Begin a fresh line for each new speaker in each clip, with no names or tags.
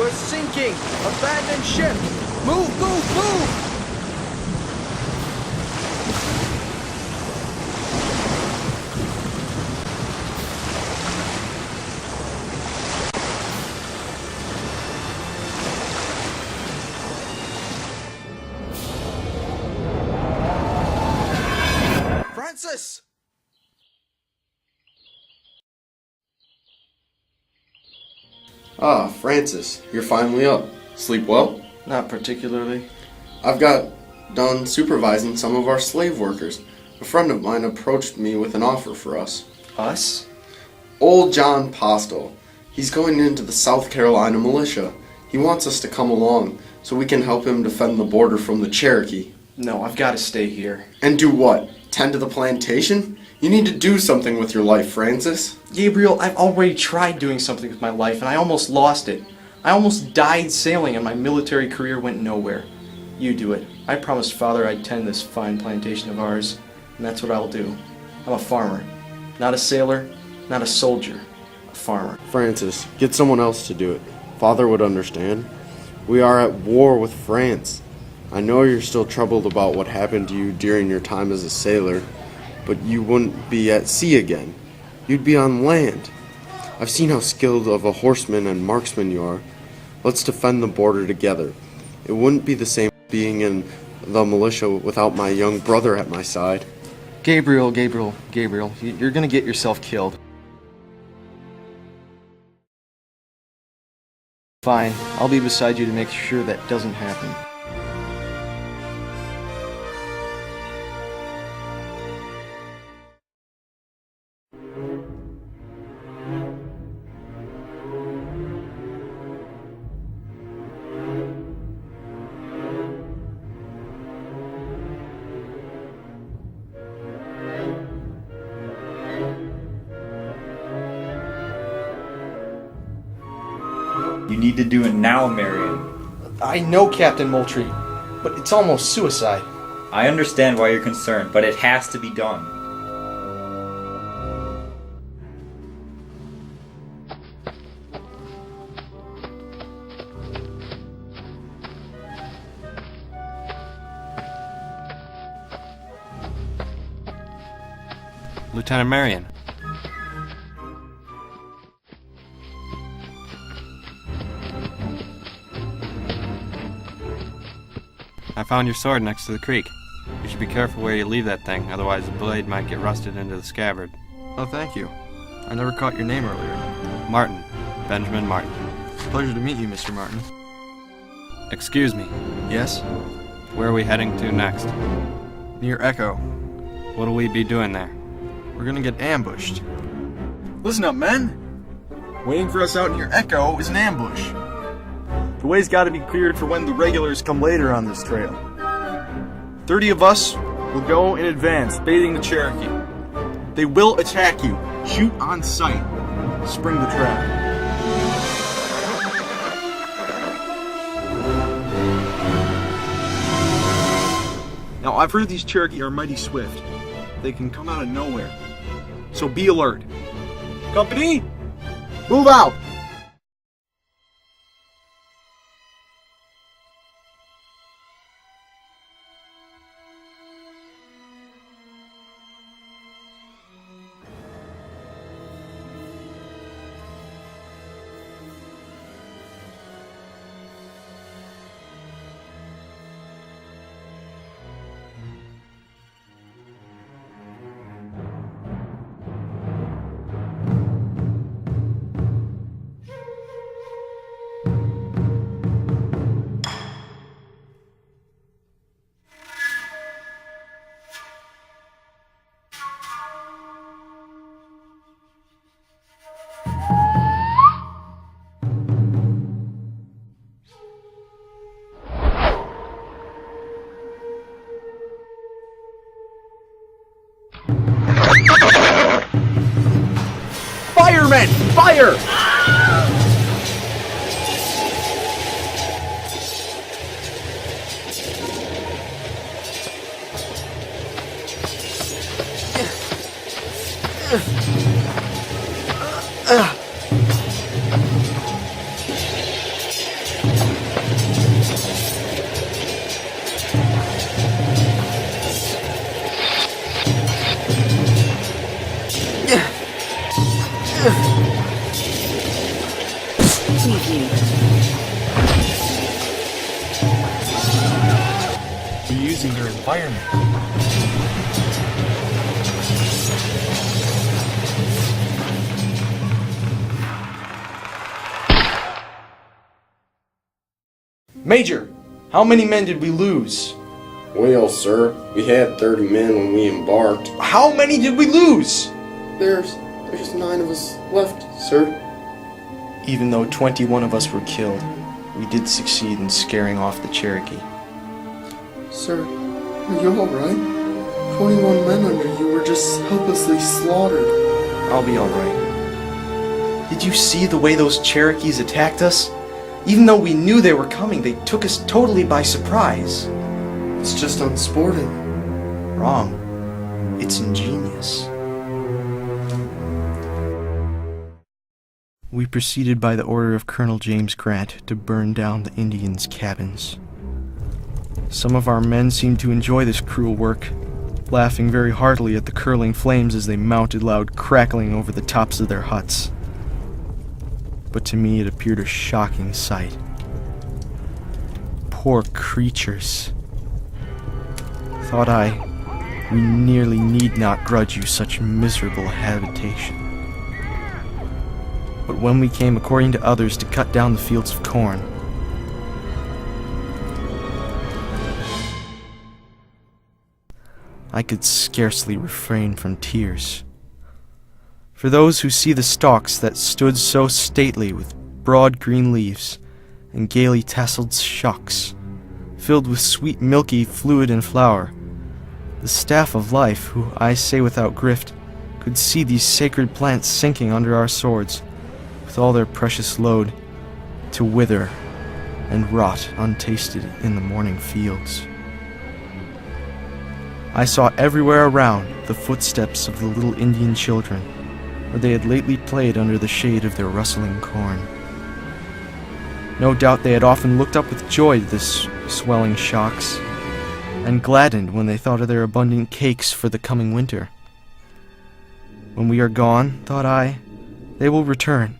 We're sinking! Abandon ship! Move, move, move! Francis!
Ah, Francis, you're finally up. Sleep well?
Not particularly.
I've got done supervising some of our slave workers. A friend of mine approached me with an offer for us.
Us?
Old John Postel. He's going into the South Carolina militia. He wants us to come along so we can help him defend the border from the Cherokee.
No, I've got to stay here.
And do what? Tend to the plantation? You need to do something with your life, Francis.
Gabriel, I've already tried doing something with my life and I almost lost it. I almost died sailing and my military career went nowhere. You do it. I promised Father I'd tend this fine plantation of ours, and that's what I'll do. I'm a farmer. Not a sailor, not a soldier. A farmer.
Francis, get someone else to do it. Father would understand. We are at war with France. I know you're still troubled about what happened to you during your time as a sailor, but you wouldn't be at sea again. You'd be on land. I've seen how skilled of a horseman and marksman you are. Let's defend the border together. It wouldn't be the same being in the militia without my young brother at my side.
Gabriel, you're gonna get yourself killed. Fine, I'll be beside you to make sure that doesn't happen.
You need to do it now, Marion.
I know, Captain Moultrie, but it's almost suicide.
I understand why you're concerned, but it has to be done.
Lieutenant Marion. I found your sword next to the creek. You should be careful where you leave that thing, otherwise the blade might get rusted into the scabbard.
Oh, thank you. I never caught your name earlier.
Martin. Benjamin Martin.
Pleasure to meet you, Mr. Martin.
Excuse me.
Yes?
Where are we heading to next?
Near Echo.
What'll we be doing there?
We're gonna get ambushed. Listen up, men! Waiting for us out near Echo is an ambush. The way's gotta be cleared for when the regulars come later on this trail. 30 of us will go in advance, baiting the Cherokee. They will attack you. Shoot on sight. Spring the trap. Now, I've heard these Cherokee are mighty swift. They can come out of nowhere. So be alert. Company, move out! Firemen! Fire! We're using their environment.
Major, how many men did we lose?
Well, sir, we had 30 men when we embarked.
How many did we lose?
There's 9 of us left, sir.
Even though 21 of us were killed, we did succeed in scaring off the Cherokee.
Sir, are you alright? 21 men under you were just helplessly slaughtered.
I'll be alright. Did you see the way those Cherokees attacked us? Even though we knew they were coming, they took us totally by surprise.
It's just unsporting.
Wrong. It's ingenious. We proceeded by the order of Colonel James Grant to burn down the Indians' cabins. Some of our men seemed to enjoy this cruel work, laughing very heartily at the curling flames as they mounted loud crackling over the tops of their huts. But to me it appeared a shocking sight. Poor creatures. Thought I, we nearly need not grudge you such miserable habitation. But when we came according to others to cut down the fields of corn, I could scarcely refrain from tears. For those who see the stalks that stood so stately with broad green leaves and gaily tasseled shocks, filled with sweet milky fluid and flower, the staff of life, who I say without grift, could see these sacred plants sinking under our swords, with all their precious load, to wither and rot untasted in the morning fields. I saw everywhere around the footsteps of the little Indian children, where they had lately played under the shade of their rustling corn. No doubt they had often looked up with joy to this swelling shocks, and gladdened when they thought of their abundant cakes for the coming winter. When we are gone, thought I, they will return,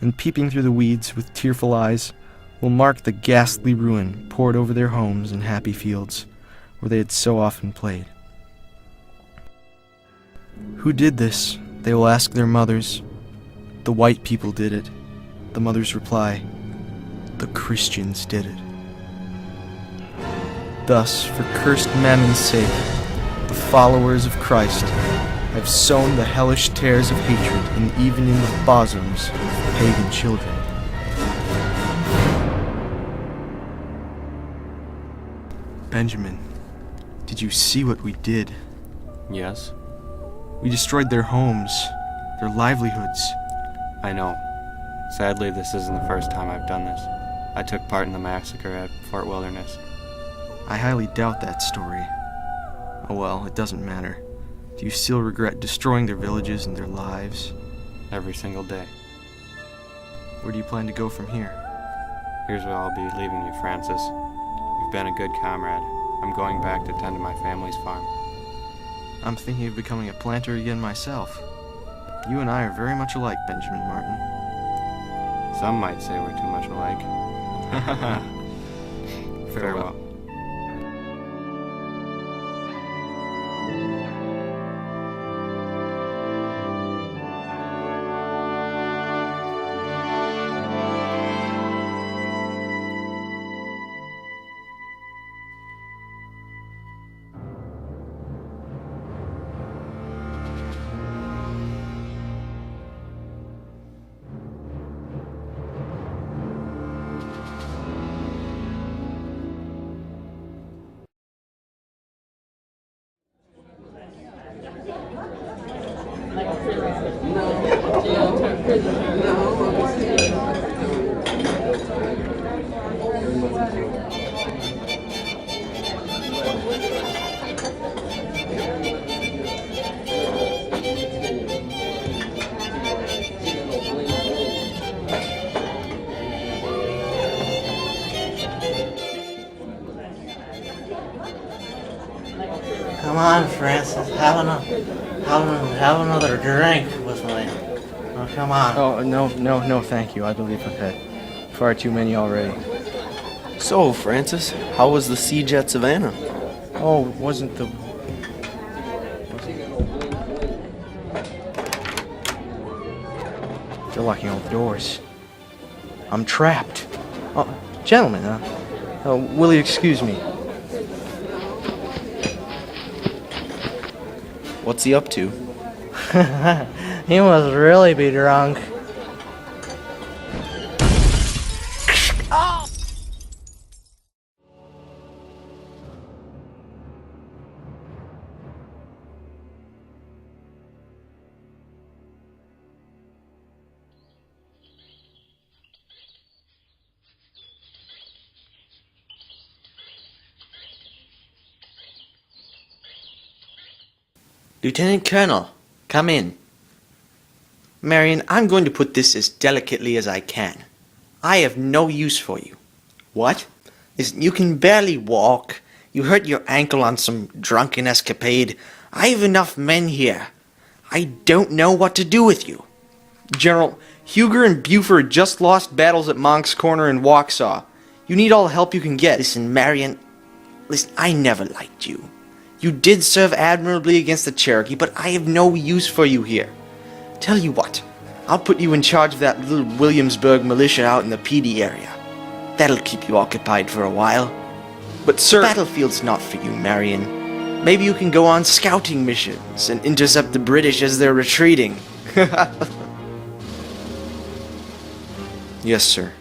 and peeping through the weeds with tearful eyes, will mark the ghastly ruin poured over their homes and happy fields, where they had so often played. Who did this? They will ask their mothers. The white people did it. The mothers reply, the Christians did it. Thus, for cursed mammon's sake, the followers of Christ have sown the hellish tares of hatred and even in the bosoms of pagan children. Benjamin, did you see what we did?
Yes?
We destroyed their homes, their livelihoods.
I know. Sadly, this isn't the first time I've done this. I took part in the massacre at Fort Wilderness.
I highly doubt that story. Oh well, it doesn't matter. Do you still regret destroying their villages and their lives?
Every single day.
Where do you plan to go from here?
Here's where I'll be leaving you, Francis. You've been a good comrade. I'm going back to tend to my family's farm.
I'm thinking of becoming a planter again myself. You and I are very much alike, Benjamin Martin.
Some might say we're too much alike. Farewell.
Come on, Francis, have another drink with me.
Oh, come on. Oh, no, thank you. I believe I've had far too many already.
So, Francis, how was the siege at Savannah?
Oh, wasn't the... They're locking all the doors. I'm trapped. Oh, gentlemen, will you excuse me?
What's he up to?
He must really be drunk.
Lieutenant Colonel, come in. Marion, I'm going to put this as delicately as I can. I have no use for you. What? Listen, you can barely walk. You hurt your ankle on some drunken escapade. I have enough men here. I don't know what to do with you.
General, Huger and Buford just lost battles at Monk's Corner and Waxhaw. You need all the help you can get.
Listen, Marion, I never liked you. You did serve admirably against the Cherokee, but I have no use for you here. Tell you what, I'll put you in charge of that little Williamsburg militia out in the PD area. That'll keep you occupied for a while.
But sir...
The battlefield's not for you, Marion. Maybe you can go on scouting missions and intercept the British as they're retreating.
Yes, sir.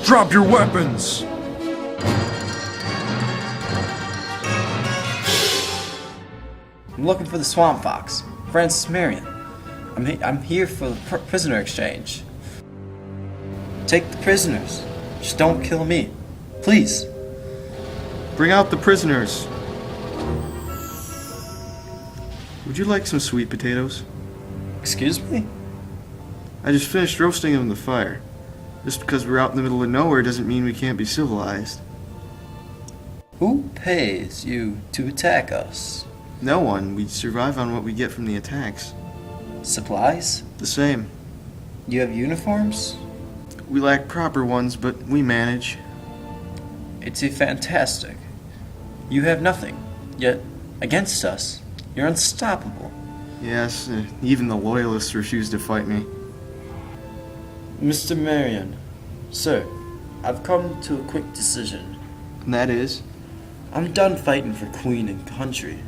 Drop your weapons!
I'm looking for the Swamp Fox, Francis Marion. I'm here for the prisoner exchange. Take the prisoners. Just don't kill me. Please.
Bring out the prisoners. Would you like some sweet potatoes?
Excuse me?
I just finished roasting them in the fire. Just because we're out in the middle of nowhere doesn't mean we can't be civilized.
Who pays you to attack us?
No one. We survive on what we get from the attacks.
Supplies?
The same.
You have uniforms?
We lack proper ones, but we manage.
It's fantastic. You have nothing, yet against us, you're unstoppable.
Yes, even the loyalists refuse to fight me.
Mr. Marion, sir, I've come to a quick decision.
And that is?
I'm done fighting for Queen and country.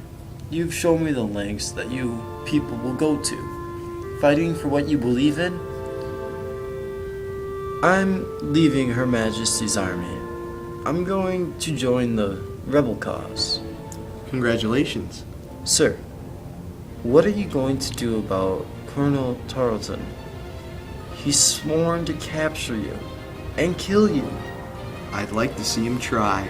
You've shown me the lengths that you people will go to, fighting for what you believe in. I'm leaving Her Majesty's army. I'm going to join the rebel cause.
Congratulations.
Sir, what are you going to do about Colonel Tarleton? He's sworn to capture you and kill you.
I'd like to see him try.